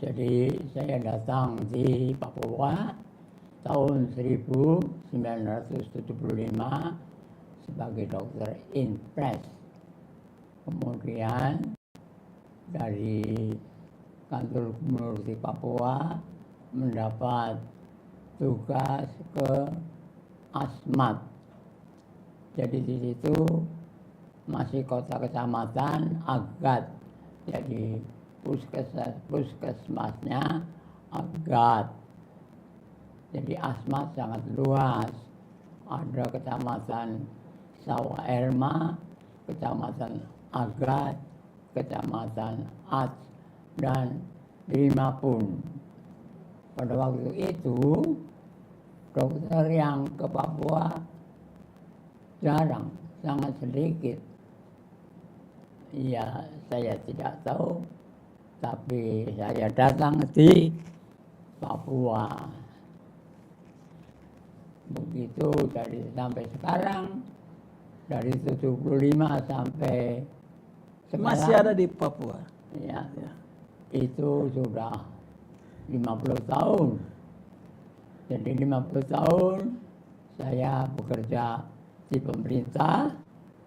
Jadi saya datang di Papua tahun 1975 sebagai dokter impres. Kemudian dari kantor gubernur di Papua mendapat tugas ke Asmat. Jadi di situ masih kota kecamatan Agat. Jadi puskesmasnya Agat. Jadi Asmat sangat luas. Ada kecamatan Sawah Erma, kecamatan Agat, kecamatan Ats, dan Limapun. Pada waktu itu dokter yang ke Papua jarang, sangat sedikit. Ya, saya tidak tahu, tapi saya datang di Papua. Begitu sampai sekarang, dari 75 sampai sekarang. Masih ada di Papua? Ya, itu sudah 50 tahun. Jadi 50 tahun saya bekerja di pemerintah,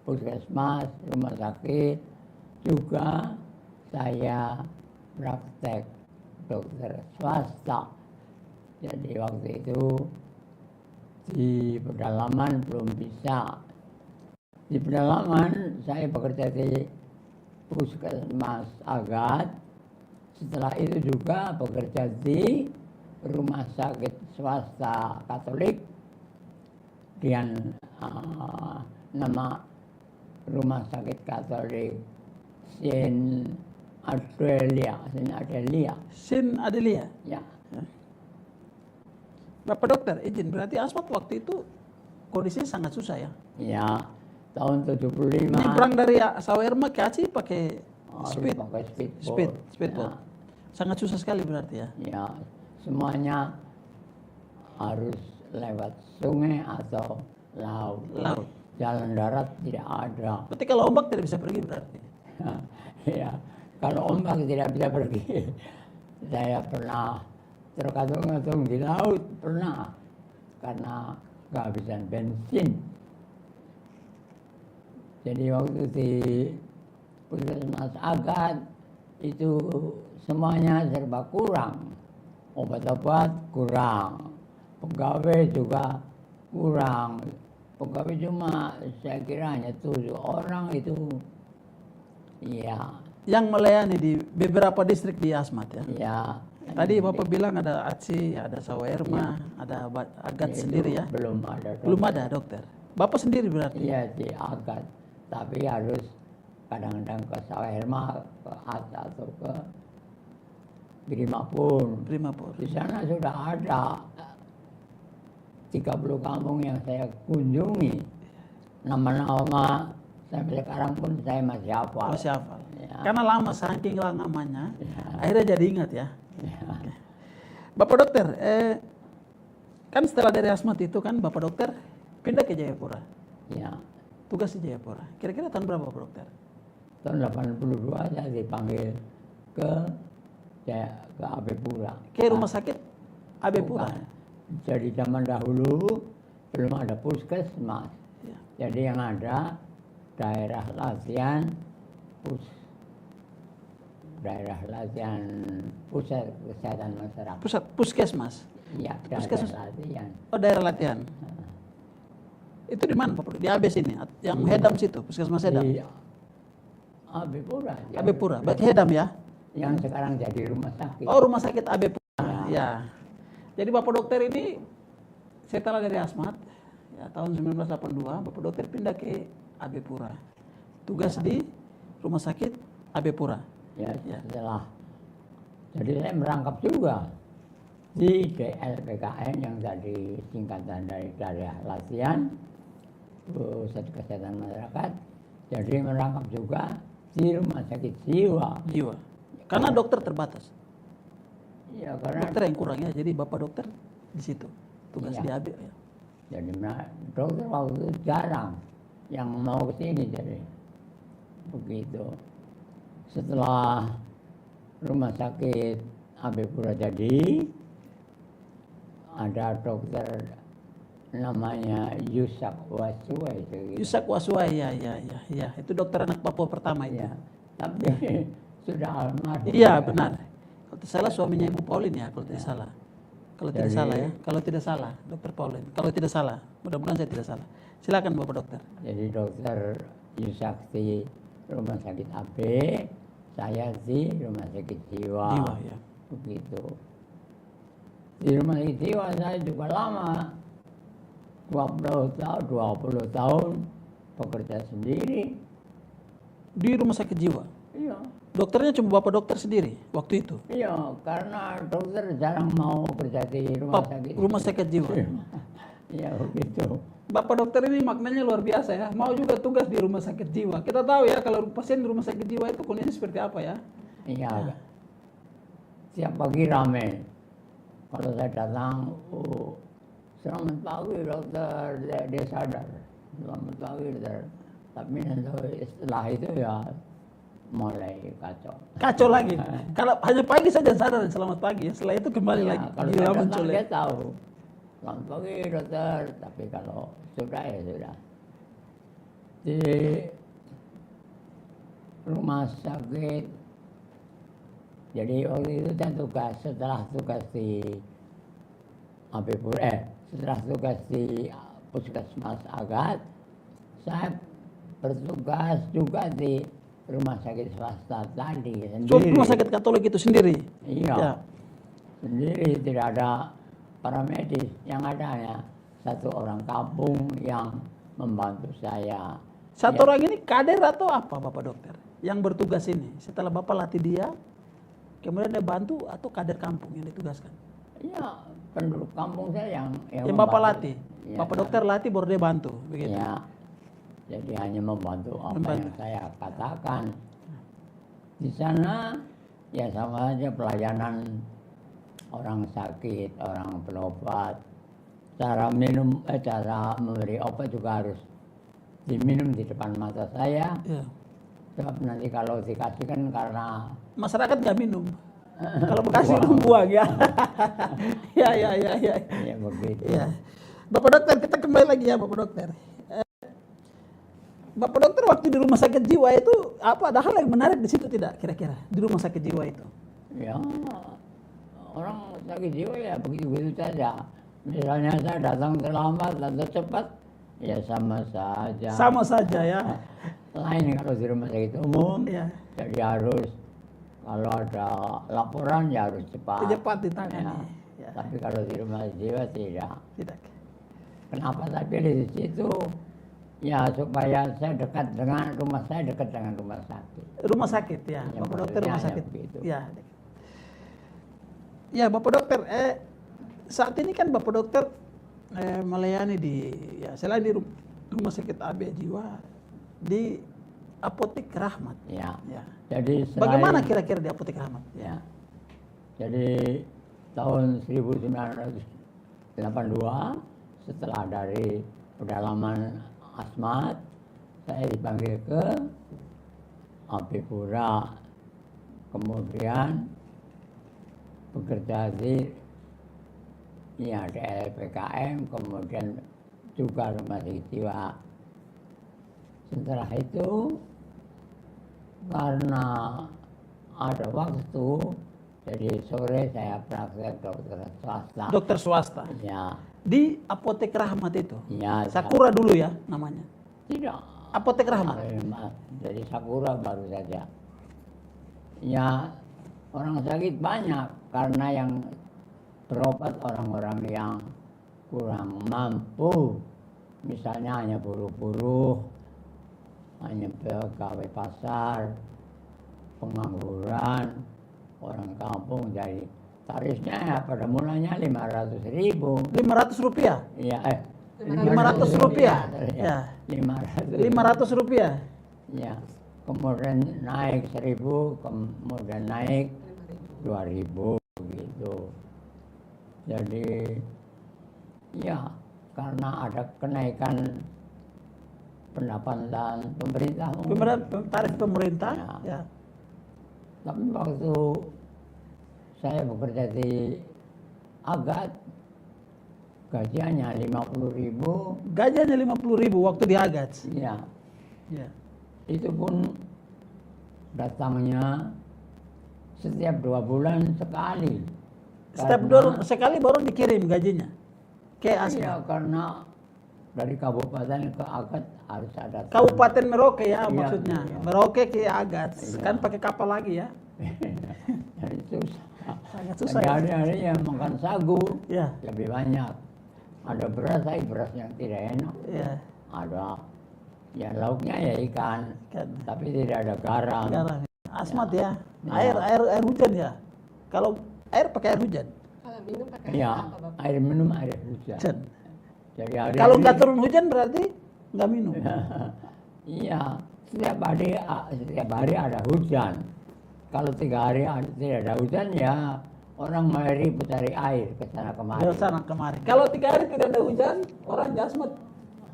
puskesmas, rumah sakit, juga saya praktek dokter swasta. Jadi waktu itu di pedalaman belum bisa. Di pedalaman saya bekerja di puskesmas Agat. Setelah itu juga bekerja di rumah sakit swasta Katolik dengan nama rumah sakit Katolik Saint Adelia. Ya. Bapak dokter, izin, berarti Asmat waktu itu kondisinya sangat susah ya? Ya, tahun 75. Ini perang dari Sawerma ke Aceh pakai speedboat. Ya. Sangat susah sekali berarti ya? Ya, semuanya harus lewat sungai atau laut. Jalan darat tidak ada. Berarti kalau ombak tidak bisa pergi berarti? Ya, kalau ombak tidak bisa pergi. Saya pernah terkatung-katung di laut, pernah, karena kehabisan bensin. Jadi waktu di puskesmas Agat itu semuanya serba kurang. Obat-obat kurang, pegawai juga kurang. Pegawai cuma saya kira hanya 7 orang itu. Iya. Yang melayani di beberapa distrik di Asmat ya? Iya. Tadi Bapak bilang ada Aceh, ada Sawah Erma, ada Agat sendiri ya? Belum ada dokter. Belum ada dokter. Bapak sendiri berarti? Iya di Agat. Tapi harus kadang-kadang ke Sawah Erma, ke Ats atau ke Limapun. Di sana sudah ada 30 kampung yang saya kunjungi. Nama-nama sampai sekarang pun saya masih hafal. Masih hafal. Ya. Karena lama, saking lamanya, akhirnya jadi ingat ya. Oke. Bapak dokter, kan setelah dari Asmat itu kan Bapak dokter pindah ke Jayapura. Ya. Tugas di Jayapura. Kira-kira tahun berapa Bapak dokter? Tahun 82 saya dipanggil ke AB Pura. Ke rumah sakit AB Pura. Jadi zaman dahulu belum ada puskesmas. Ya. Jadi yang ada daerah latihan pusat kesehatan masyarakat. Pusat puskesmas. Iya, daerah latihan. Oh, daerah latihan. Itu di mana Pak? Di AB sini, yang Hedam situ, puskesmas Hedam. Di AB Pura. AB Pura, berarti Hedam ya? Yang sekarang jadi rumah sakit. Oh, rumah sakit AB Pura. Ya. Jadi Bapak dokter ini setelah dari Asmat ya, tahun 1982 Bapak dokter pindah ke AB Pura. Tugas di rumah sakit AB Pura. Ya, setelah. Jadi saya merangkap juga di DLPKN yang tadi singkatan dari daerah latihan pusat kesehatan masyarakat. Jadi merangkap juga di rumah sakit jiwa. Karena dokter terbatas. Ya, karena dokter yang kurang ya. Jadi Bapak dokter di situ tugas di AB ya. Jadi dokter waktu itu jarang yang mau ke sini, jadi begitu. Setelah rumah sakit AB Pura jadi ada dokter namanya Yusak Wasua itu. Gitu. Yusak Wasua, ya. Itu dokter anak Papua pertama itu. Ya, tapi sudah almarhum. Iya, benar. Kalau tidak salah suaminya Ibu Pauline ya, kalau tidak salah. Kalau tidak salah ya, kalau tidak salah, Dokter Pauline. Kalau tidak salah, mudah-mudahan saya tidak salah. Silakan Bapak Dokter. Jadi dokter Yusak di Rumah Sakit AB, saya di Rumah Sakit Jiwa. Jiwa, ya. Begitu. Di Rumah Sakit Jiwa saya juga lama. 20 tahun bekerja sendiri. Di Rumah Sakit Jiwa? Iya. Dokternya cuma Bapak Dokter sendiri waktu itu? Iya, karena dokter jarang mau kerja di rumah sakit. Rumah Sakit Jiwa? Iya, begitu. Bapak Dokter ini maknanya luar biasa ya. Mau juga tugas di Rumah Sakit Jiwa. Kita tahu ya kalau pasien di Rumah Sakit Jiwa itu kondisi seperti apa ya? Iya. Tiap pagi rame. Kalau saya datang, selamat pagi dokter, dia sadar. Selamat pagi dokter. Tapi setelah itu ya mulai kacau. Kacau lagi. Kalau hanya pagi saja sadar selamat pagi, setelah itu kembali Ya, lagi. kalau Gila saya muncul datang ya. dia tahu. Selamat pagi dokter. Tapi kalau sudah ya sudah. Di rumah sakit. Jadi waktu itu saya tugas setelah tugas di AB Pura, setelah tugas di Puskesmas Agat, saya bertugas juga di rumah sakit swasta tadi sendiri. Rumah Sakit Katolik itu sendiri? Iya. Ya. Sendiri, tidak ada paramedis, yang ada hanya satu orang kampung yang membantu saya. Satu orang ini kader atau apa Bapak Dokter? Yang bertugas ini, setelah Bapak latih dia, kemudian dia bantu atau kader kampung yang ditugaskan? Iya, penduduk kampung saya yang Bapak latih? Ya, Bapak Dokter latih baru dia bantu, begitu? Ya, jadi hanya membantu apa yang saya katakan. Di sana ya sama saja pelayanan orang sakit, orang berobat. Cara minum, cara memberi obat juga harus diminum di depan mata saya. Ya. Sebab nanti kalau dikasihkan karena Masyarakat nggak minum. Kalau bekasi minum buang ya. Ya. ya begitu. Ya. Bapak Dokter, kita kembali lagi ya Bapak Dokter. Bapak Dokter waktu di Rumah Sakit Jiwa itu apa? Ada hal yang menarik di situ tidak kira-kira di Rumah Sakit Jiwa itu? Ya, orang sakit jiwa ya begitu-begitu saja. Misalnya saya datang terlambat atau cepat, ya sama saja. Sama saja ya. Lain kalau di rumah sakit umum, Ya. jadi harus kalau ada laporan ya harus cepat. Cepat ditangani. Ya. Tapi kalau di rumah sakit jiwa tidak. Tidak. Kenapa saya pilih di situ? Ya supaya saya dekat dengan rumah saya, dekat dengan rumah sakit. Rumah sakit ya, Ya, Bapak Dokter rumah maksudnya sakit. ya begitu. Ya. Ya Bapak Dokter, saat ini kan Bapak Dokter melayani di ya selain di Rumah Sakit AB Jiwa di Apotek Rahmat. Ya. Ya. Jadi Bagaimana kira-kira di Apotek Rahmat? Ya. Jadi tahun 1982 setelah dari pedalaman Asmat, saya dipanggil ke AB Pura, kemudian bekerja di LPKM, kemudian juga Rumah Sakit Jiwa. Setelah itu karena ada waktu, jadi sore saya praktek dokter swasta. Dokter swasta. Ya. Di Apotek Rahmat itu. Ya. Sakura dulu ya namanya. Tidak. Apotek Rahmat. Jadi Sakura baru saja. Ya, orang sakit banyak karena yang berobat orang-orang yang kurang mampu. Misalnya hanya buruh-buruh, hanya pegawai pasar, pengangguran, orang kampung. Jadi tarifnya ya pada mulanya 500.000. 500 rupiah? Iya, 500 rupiah? Ya. 500 rupiah? Ya, kemudian naik 1.000, kemudian naik 2.000 gitu. Jadi ya karena ada kenaikan pendapatan pemerintah. Tarif pemerintah? Ya. Ya. Tapi waktu saya bekerja di Agat, gajiannya 50.000. Gajiannya 50.000 waktu di Agats. Iya, Ya. itu pun datangnya setiap 2 bulan sekali. Setiap sekali baru dikirim gajinya ke Iya, Asmat. karena dari kabupaten ke Agat harus ada Kabupaten Merauke ya Iya, maksudnya. iya. Merauke ke Agats. Iya. Kan pakai kapal lagi ya. Jadi susah. Sangat susah. Jadi Ya. hari-hari yang makan sagu Ya. lebih banyak. Ada beras, tapi beras yang tidak enak. Ya. Ada ya lauknya ya ikan, Kan. tapi tidak ada garam. Sekarang Asmat ya. Ya. Air hujan ya. Kalau air pakai air hujan. Kalau minum pakai Iya, apa, Bapak? air minum air hujan. Hujan. Jadi hari Kalau nggak turun hujan berarti nggak minum. Iya, setiap hari ada hujan. Kalau 3 hari tidak ada hujan ya orang mulai ribut cari air ke sana kemari. Dari sana kemari. Kalau 3 hari tidak ada hujan, orang di Asmat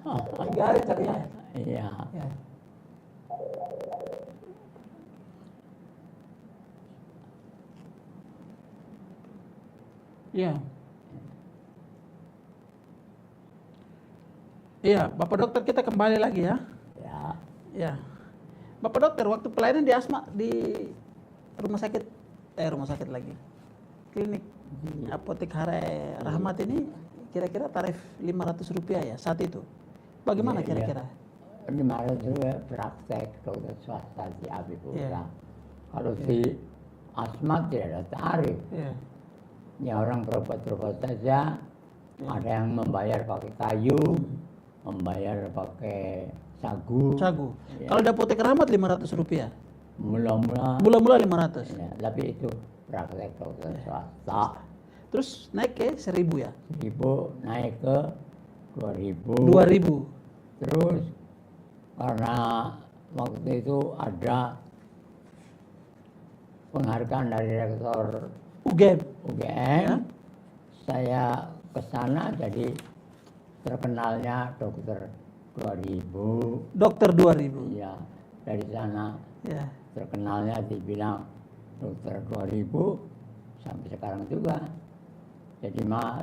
3 hari cari air. Iya. Ya. Iya. Iya, Bapak Dokter kita kembali lagi ya. Ya. Ya. Bapak Dokter waktu pelayanan di Asma di rumah sakit lagi. Klinik Apotek Hara Rahmat ini kira-kira tarif Rp500 ya saat itu. Bagaimana Iya, kira-kira? 500 praktek dokter swasta di Abipura. Iya. Kalau di Asmat tidak ada tarif. Iya. Ya orang berobat-berobat saja. Ada yang membayar pakai kayu, membayar pakai sagu. Sagu. Ya. Kalau di Apotek Rahmat Rp500. Mula-mula. Mula-mula 500. Ya, tapi itu praktek dokter swasta. Terus naik ke 1.000 ya? 1.000 naik ke 2.000. 2.000. Terus karena waktu itu ada penghargaan dari rektor UGM. UGM, Ya. saya ke sana jadi terkenalnya dokter 2.000. Dokter 2.000. Ya, dari sana Ya. terkenalnya dibilang dokter 2.000 sampai sekarang juga. Jadi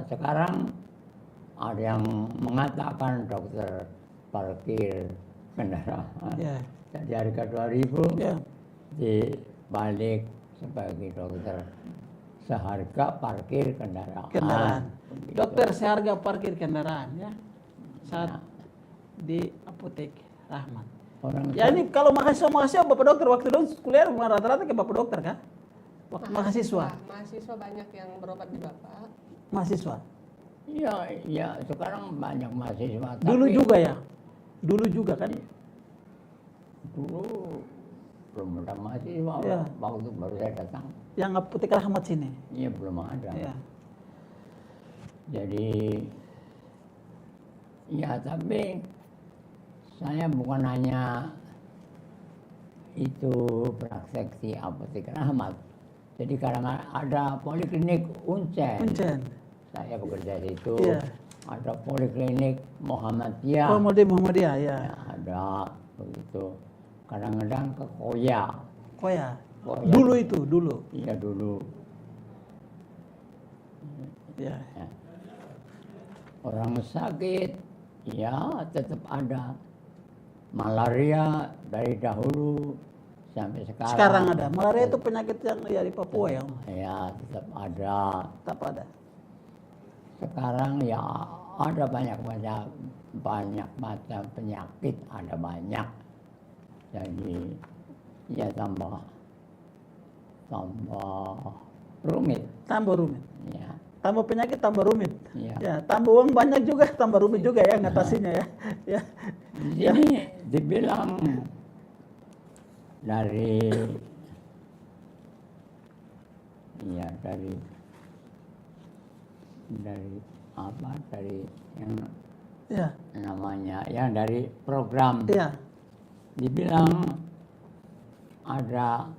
sekarang ada yang mengatakan dokter parkir kendaraan. Ya. Jadi harga 2.000 Ya. dibalik sebagai dokter seharga parkir kendaraan. Kendaraan. Begitu. Dokter seharga parkir kendaraan ya. Saat Ya. di Apotek Rahmat. Orang Ya ini kalau mahasiswa Bapak Dokter waktu dulu kuliah rata-rata ke Bapak Dokter kan? Waktu mahasiswa. Mahasiswa banyak yang berobat di Bapak. Mahasiswa. Iya, iya sekarang banyak mahasiswa. Dulu tapi juga ya. Dulu juga kan? Dulu belum ada mahasiswa. Iya. Waktu baru saya datang, Yang Apotek Rahmat sini. iya belum ada. Ya. Jadi, ya tapi saya bukan hanya itu praktek di Apotek Rahmat. Jadi kadang ada poliklinik Uncen. Kuncen. Saya bekerja di situ. Iya. Ada poliklinik Muhammadiyah. Oh, Muhammadiyah ya. Ya, ada begitu. Kadang-kadang ke Koya. Koya. Koya. Dulu itu, dulu. Iya dulu. Ya. Ya. Orang sakit, ya tetap ada. Malaria dari dahulu sampai sekarang. Sekarang ada. Malaria itu penyakit yang ya di Papua ya. Ya tetap ada. Tetap ada. Sekarang ya ada banyak macam penyakit, ada banyak. Jadi ya tambah rumit. Tambah rumit. Ya. Tambah penyakit, tambah rumit. Iya. Ya, tambah uang banyak juga, tambah rumit juga ya ngatasinya ya. Ya. Di sini dibilang dari apa, dari yang Ya. namanya yang dari program, Ya. dibilang ada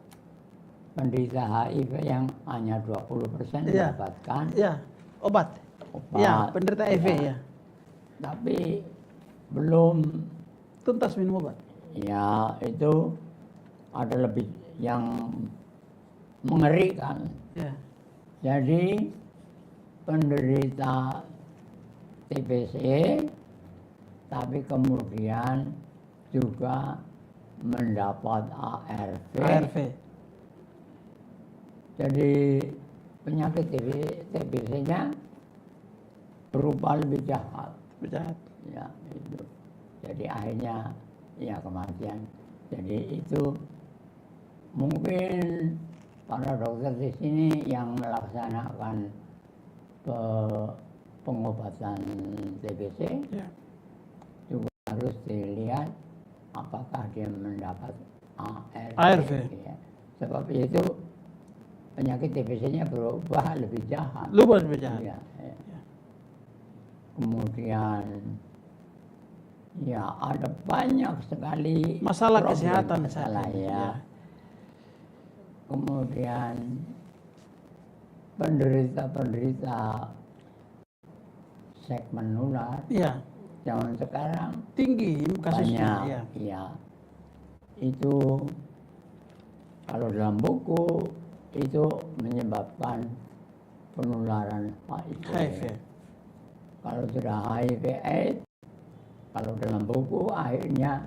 penderita HIV yang hanya 20% Iya. mendapatkan Ya. Obat. obat. Ya, penderita HIV ya. Tapi belum, Tuntas minum obat. ya itu ada lebih yang mengerikan. Ya. Jadi penderita TBC tapi kemudian juga mendapat ARV. ARV. Jadi penyakit TBC-nya berupa lebih jahat. Berjahat. Ya, itu. Jadi akhirnya ya kematian. Jadi itu mungkin para dokter di sini yang melaksanakan pengobatan TBC Ya. juga harus dilihat apakah dia mendapat ARV. ARV. Ya. Sebab itu penyakit TBC-nya berubah lebih jahat. Lebih jahat. Ya, ya. Kemudian ya ada banyak sekali Masalah problem, kesehatan masalah saat ini, ya. ya. Kemudian penderita seks menular Iya. zaman sekarang Tinggi kasusnya. banyak. Ya. Ya, itu kalau dalam buku itu menyebabkan penularan HIV. HIV. Kalau sudah HIV/AIDS, kalau dalam buku akhirnya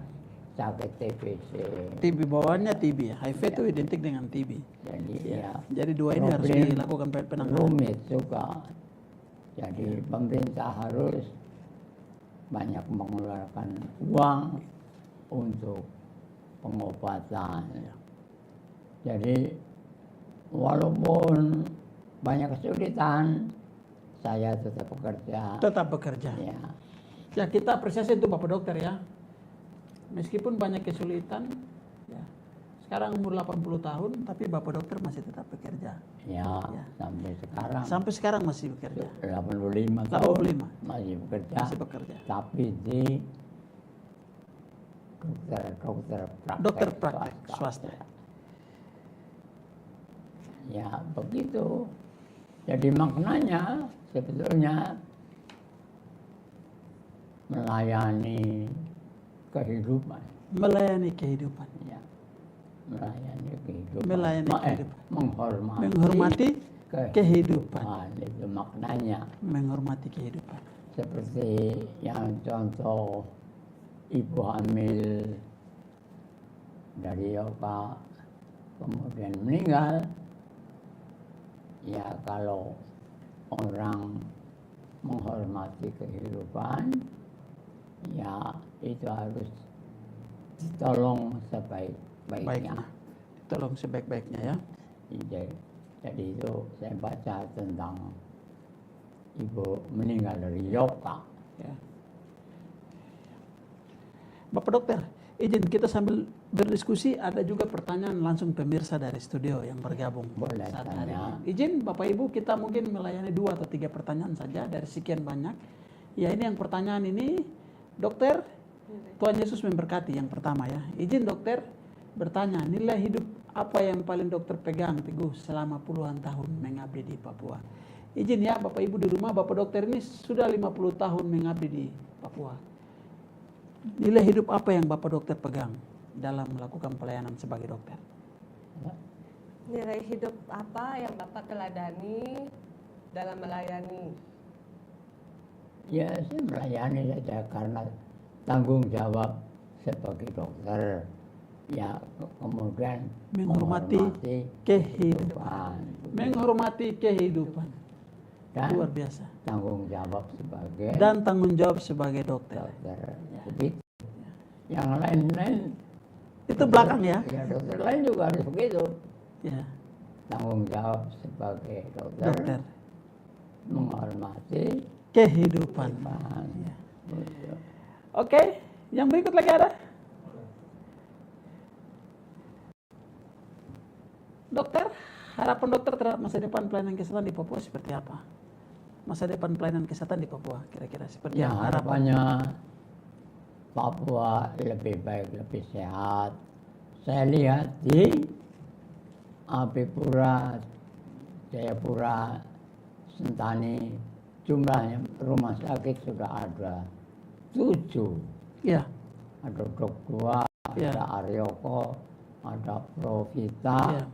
sakit TBC. TB bawaannya TB ya. HIV itu identik dengan TB. Jadi ya Jadi dua ini harus problem dilakukan penanganan. rumit juga. Jadi pemerintah harus banyak mengeluarkan uang untuk pengobatan. Jadi walaupun banyak kesulitan, saya tetap bekerja. Tetap bekerja. Ya, Ya kita apresiasi untuk Bapak Dokter ya. Meskipun banyak kesulitan, ya. Sekarang umur 80 tahun, tapi Bapak Dokter masih tetap bekerja. ya, sampai sekarang Sampai sekarang masih bekerja. 85 tahun 85. masih bekerja. Masih bekerja. Tapi di dokter praktek swasta. Ya begitu. Jadi maknanya sebetulnya melayani kehidupan. Melayani kehidupan. Ya, melayani kehidupan. Melayani kehidupan. Menghormati Kehidupan. Itu maknanya. Menghormati kehidupan. Seperti yang contoh ibu hamil dari Yoga kemudian meninggal. Ya kalau orang menghormati kehidupan, ya itu harus ditolong sebaik-baiknya. Baiknya. Tolong sebaik-baiknya ya. Jadi itu saya baca tentang ibu meninggal dari Yoga. Ya. Bapak Dokter, izin kita sambil berdiskusi, ada juga pertanyaan langsung pemirsa dari studio yang bergabung Boleh saat hari tanya. ini. Izin Bapak Ibu, kita mungkin melayani 2 atau 3 pertanyaan saja dari sekian banyak. Ya ini yang pertanyaan ini, Dokter, Tuhan Yesus memberkati yang pertama ya. Izin Dokter bertanya, nilai hidup apa yang paling Dokter pegang teguh selama puluhan tahun mengabdi di Papua? Izin ya Bapak Ibu di rumah, Bapak Dokter ini sudah 50 tahun mengabdi di Papua. Nilai hidup apa yang Bapak Dokter pegang dalam melakukan pelayanan sebagai dokter? Nilai hidup apa yang Bapak teladani dalam melayani? Ya saya melayani saja karena tanggung jawab sebagai dokter. Ya kemudian Menghormati kehidupan. Menghormati kehidupan. Dan Luar biasa. tanggung jawab sebagai Dan tanggung jawab sebagai dokter. dokter. Begitu. Yang lain-lain Itu belakang ya. ya dokter lain juga harus begitu. Ya, Tanggung jawab sebagai dokter, dokter. menghormati Kehidupan. kehidupan. Ya. Begitu. Oke, yang berikut lagi ada? Dokter, harapan dokter terhadap masa depan pelayanan kesehatan di Papua seperti apa? Masa depan pelayanan kesehatan di Papua kira-kira seperti Ya apa? harapannya Papua lebih baik, lebih sehat. Saya lihat di Abipura, Jayapura, Sentani, jumlahnya rumah sakit sudah ada 7. Ya, Ada Dok 2, Ya. ada Aryoko, ada Provita, ya.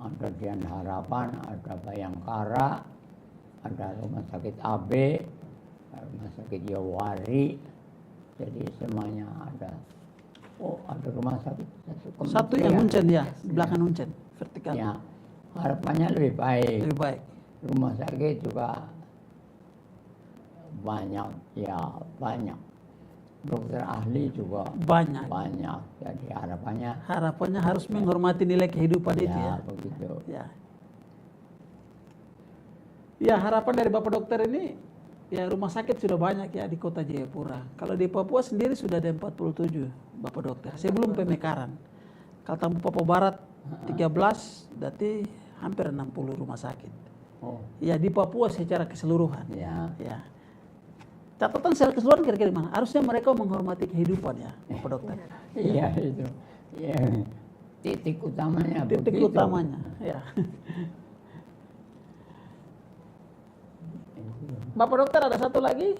ada Dian Harapan, ada Bayangkara, ada Rumah Sakit AB, Rumah Sakit Yowari, jadi semuanya ada. Oh, ada rumah sakit Satu yang Uncen ya, di belakang Uncen, vertikal. Ya, harapannya lebih baik. Lebih baik. Rumah sakit juga banyak, ya banyak. Dokter ahli juga Banyak. banyak. Jadi Harapannya harus menghormati nilai kehidupan itu ya. Begitu. Ya. Ya, harapan dari Bapak Dokter ini, ya rumah sakit sudah banyak ya di kota Jayapura. Kalau di Papua sendiri sudah ada 47 Bapak Dokter. Sebelum Pemekaran. Kalau tambah Papua Barat 13, berarti hampir 60 rumah sakit. Oh, Ya di Papua secara keseluruhan. ya. Ya. Catatan secara keseluruhan kira-kira gimana? Harusnya mereka menghormati kehidupan ya, Bapak Dokter. Iya itu. Ya. Titik utamanya Titik begitu. utamanya, ya. Bapak Dokter ada satu lagi.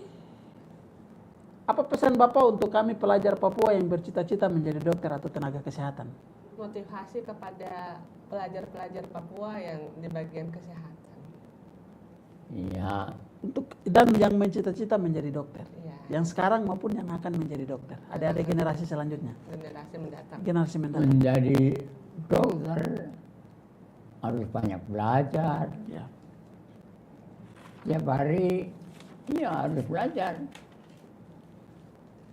Apa pesan Bapak untuk kami pelajar Papua yang bercita-cita menjadi dokter atau tenaga kesehatan? Motivasi kepada pelajar-pelajar Papua yang di bagian kesehatan. Iya. Dan yang mencita-cita menjadi dokter. Iya. Yang sekarang maupun yang akan menjadi dokter. Ada generasi selanjutnya. Generasi mendatang. Generasi mendatang. Menjadi dokter harus banyak belajar. Ya. Tiap hari ya harus belajar.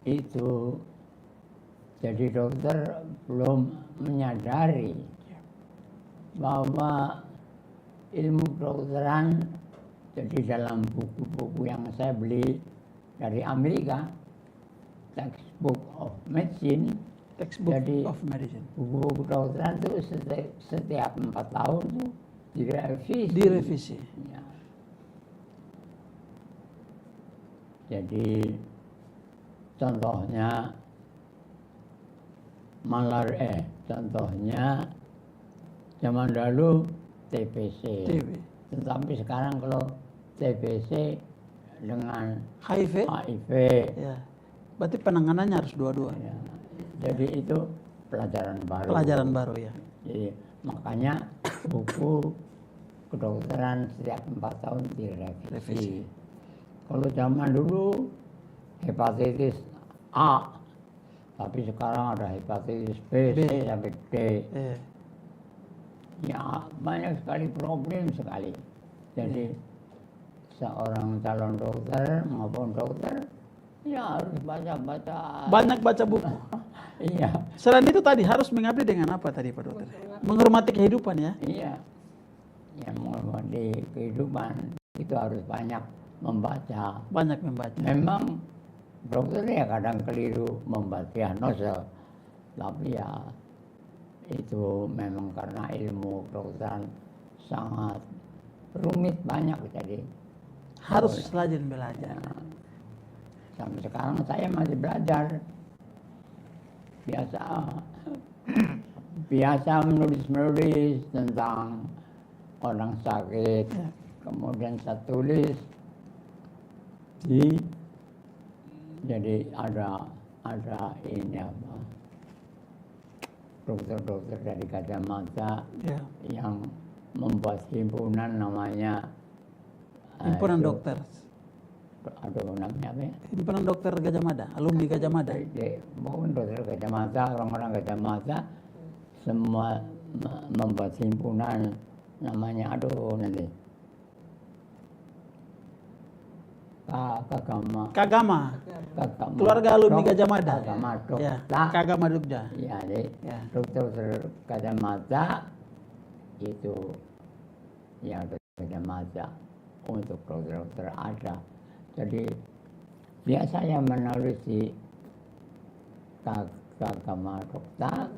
Itu jadi dokter belum menyadari bahwa ilmu kedokteran, jadi dalam buku-buku yang saya beli dari Amerika, Textbook of Medicine, Textbook jadi of Medicine. buku kedokteran itu setiap 4 tahun tuh direvisi. Direvisi. Ya. Jadi contohnya contohnya zaman dulu TBC. TB. Tetapi sekarang kalau TBC dengan HIV. HIV, Ya. Berarti penanganannya harus dua-dua. ya, jadi itu pelajaran baru. Pelajaran baru ya. Jadi makanya buku kedokteran setiap 4 tahun direvisi. Revisi. Kalau zaman dulu hepatitis A, tapi sekarang ada hepatitis B, B. C sampai D. Ya banyak sekali problem sekali. Jadi seorang calon dokter maupun dokter ya harus baca-baca. Banyak baca buku. Iya, Selain itu tadi harus mengabdi dengan apa tadi Pak Dokter? Menghormati kehidupan ya. iya. Yang menghormati kehidupan itu harus banyak membaca. Banyak membaca. Memang dokter ya kadang keliru membuat diagnosa, tapi ya itu memang karena ilmu kedokteran sangat rumit banyak, jadi Harus rajin belajar. ya, sampai sekarang saya masih belajar. Biasa menulis tentang orang sakit, Ya. kemudian saya tulis jadi ada ini apa, dokter-dokter dari kacamata Ya. yang membuat himpunan namanya Himpunan itu, dokter. aduh namanya apa ya? Himpunan dokter Gajah Mada, alumni Gajah Mada. Maupun dokter kacamata, orang-orang kacamata semua membuat himpunan namanya nanti Kagama. Keluarga alumni Gajah Mada. Kagama Ya. Dokta. Kagama Jogja. Ya, jadi Ya. dokter kacamata itu ya dokter kacamata untuk dokter-dokter ada. Jadi biasanya menulis di Kagama Dokta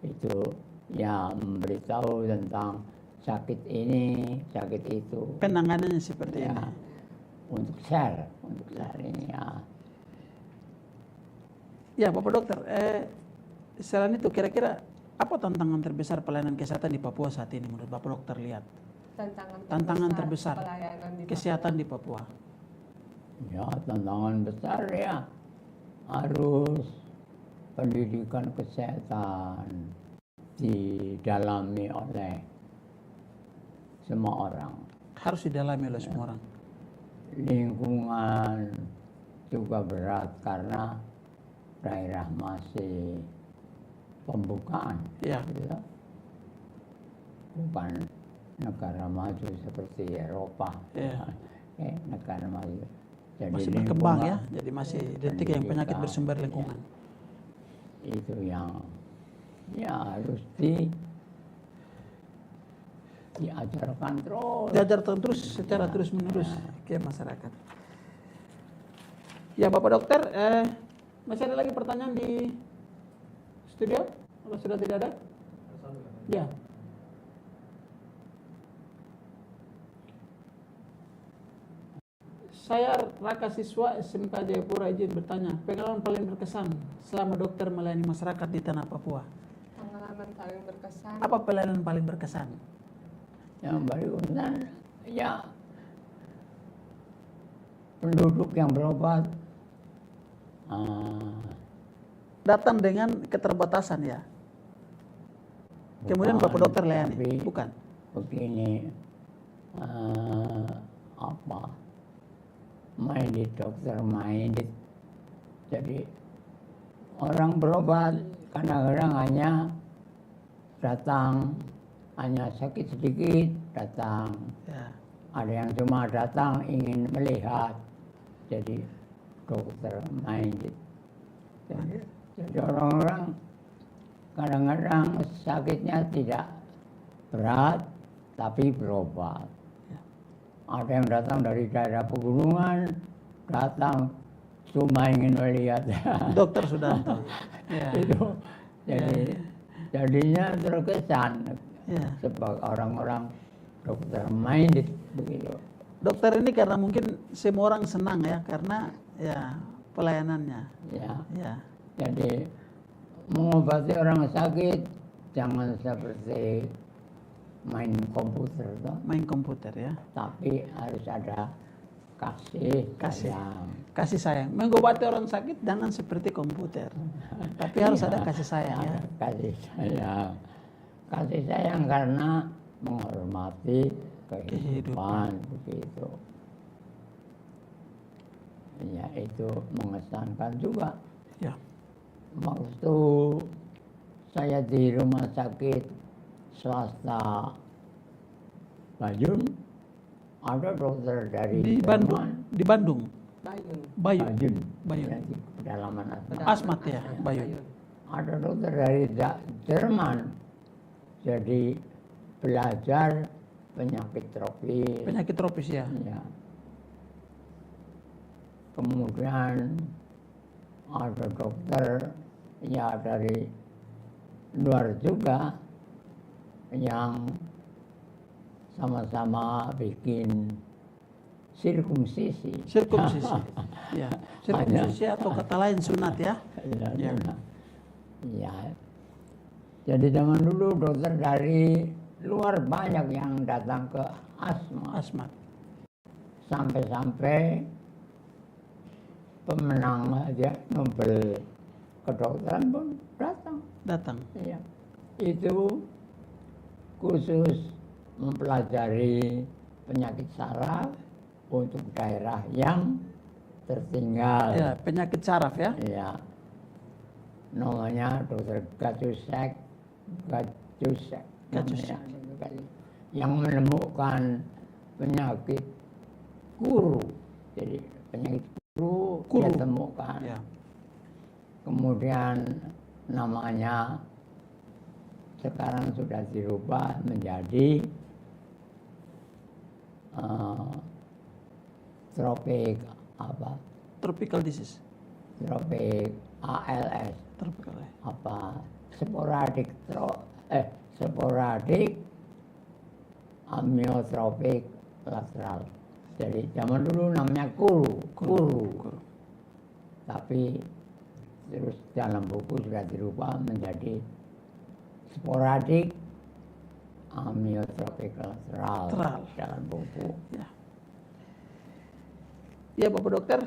itu ya memberitahu tentang sakit ini, sakit itu. Penanganannya seperti Ya, ini. untuk share ini ya. Ya Bapak Dokter, selain itu kira-kira apa tantangan terbesar pelayanan kesehatan di Papua saat ini menurut Bapak Dokter lihat? Tantangan terbesar pelayanan di kesehatan di Papua. Ya, tantangan besar ya harus pendidikan kesehatan. didalami oleh semua orang. Harus didalami oleh semua orang. Lingkungan juga berat karena daerah masih pembukaan, Ya. gitu. Bukan negara maju seperti Eropa, Ya. negara maju. Jadi Masih berkembang ya, lingkungan, jadi masih detik yang penyakit bersumber lingkungan. itu yang ya harus diajarkan terus. Diajarkan terus secara terus menerus ke masyarakat. Ya Bapak Dokter, masih ada lagi pertanyaan di studio? Kalau sudah tidak ada? Ya. Saya Raka siswa SMK Jayapura izin bertanya, pengalaman paling berkesan selama dokter melayani masyarakat di tanah Papua. Pengalaman paling berkesan. Apa pelayanan paling berkesan? Yang berkesan ya penduduk yang berobat Datang dengan keterbatasan ya. Kemudian Bapak Dokter layani, tapi bukan? begini, minded dokter minded. Jadi orang berobat kadang-kadang hanya datang, hanya sakit sedikit datang. Ya. Ada yang cuma datang ingin melihat, jadi dokter minded. Jadi orang-orang kadang-kadang sakitnya tidak berat tapi berobat. Ada yang datang dari daerah pegunungan, datang cuma ingin melihat. Dokter Sudanto. Ya. Itu jadi jadinya terkesan Ya. sebagai orang-orang dokter minded begitu. Dokter ini karena mungkin semua orang senang ya karena ya pelayanannya. Ya. Ya. Jadi mengobati orang sakit jangan seperti main komputer toh, Main komputer ya. tapi harus ada kasih sayang. Kasih sayang. Mengobati orang sakit jangan seperti komputer. Tapi harus ada kasih sayang ya. Kasih sayang. Kasih sayang karena menghormati kehidupan begitu. Ya itu mengesankan juga. Ya. Waktu saya di rumah sakit swasta Bayun, ada dokter dari Di Bandung. Di Bandung. Bayun. Bayun. Bayun, Bayun. ya, di pedalaman Asmat. Asmat ya, Bayun. Ada dokter dari Jerman, jadi belajar penyakit tropis. Penyakit tropis ya. Ya. Kemudian ada dokter ya dari luar juga yang sama-sama bikin sirkumsisi. Sirkumsisi. Ya. Sirkumsisi atau kata lain sunat ya. Ya. Ya. Jadi zaman dulu dokter dari luar banyak yang datang ke Asmat. Asmat. Sampai-sampai pemenang aja Nobel kedokteran pun datang. Ya. Itu khusus mempelajari penyakit saraf untuk daerah yang tertinggal. Ya, penyakit saraf ya. Ya. Namanya dokter Gatusek. Yang menemukan penyakit kuru. Jadi penyakit kuru. Dia temukan. Ya. Kemudian namanya sekarang sudah dirubah menjadi tropik apa? Tropical disease. Tropik ALS. Tropical. Apa? Sporadik amyotropik lateral. Jadi zaman dulu namanya kuru. Tapi terus dalam buku sudah dirubah menjadi sporadik amyotropik lateral dalam buku. Ya. Ya Bapak Dokter,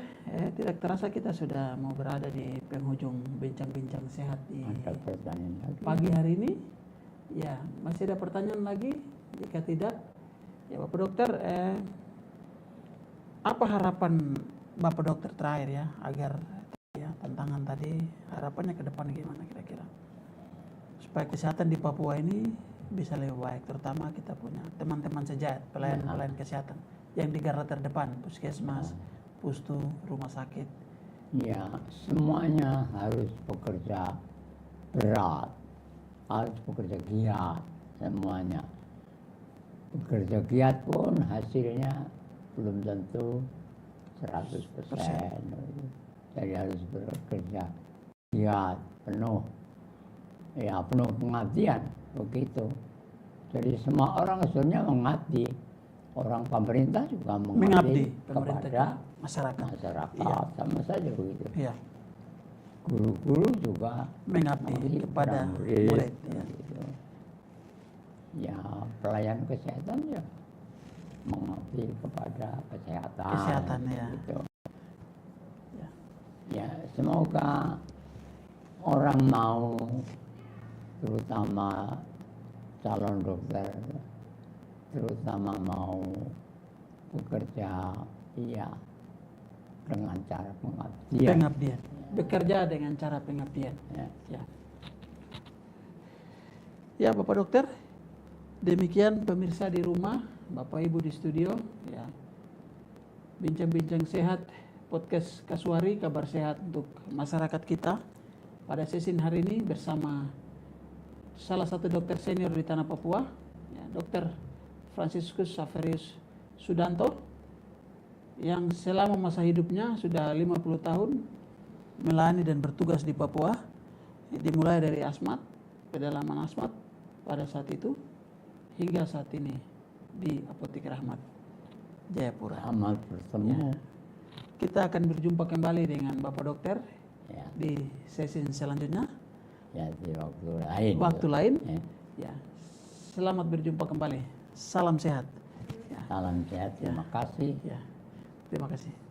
tidak terasa kita sudah mau berada di penghujung bincang-bincang sehat di Ada pertanyaan lagi? pagi hari ini. Ya, masih ada pertanyaan lagi? Jika tidak, ya Bapak Dokter, apa harapan Bapak Dokter terakhir ya, agar ya tantangan tadi, harapannya ke depan gimana kira-kira? Supaya kesehatan di Papua ini bisa lebih baik, terutama kita punya teman-teman sejahat, pelayan-pelayan kesehatan yang di garda terdepan, puskesmas, pustu, rumah sakit. Ya, semuanya harus bekerja berat, harus bekerja giat, semuanya. Bekerja giat pun hasilnya belum tentu 100%. Jadi harus bekerja giat, penuh, ya penuh pengabdian, begitu. Jadi semua orang sebenarnya mengabdi. Orang pemerintah juga mengabdi kepada masyarakat. Iya. Sama saja begitu. Iya. Guru-guru juga mengabdi kepada murid. Ya. Gitu. Ya, pelayan kesehatan ya mengabdi kepada kesehatan. Ya. Gitu. Ya. Ya, semoga orang mau, terutama calon dokter, terutama mau bekerja iya dengan cara Pengabdian. Bekerja dengan cara pengabdian. Ya. Ya Bapak Dokter, demikian pemirsa di rumah, Bapak Ibu di studio, ya. Bincang-bincang sehat podcast Kasuari, kabar sehat untuk masyarakat kita. Pada sesi hari ini bersama salah satu dokter senior di tanah Papua, ya, Dr. Franciscus Saverius Sudanto, yang selama masa hidupnya sudah 50 tahun melayani dan bertugas di Papua, dimulai dari asmat, pedalaman asmat pada saat itu hingga saat ini di Apotek Rahmat Jayapura. Amal bertemu. Ya. Kita akan berjumpa kembali dengan Bapak Dokter Ya. di sesi selanjutnya. Ya, di waktu lain. Waktu lain. Ya. Ya. Selamat berjumpa kembali. Salam sehat. Ya. Salam sehat. Terima kasih. Ya. Terima kasih.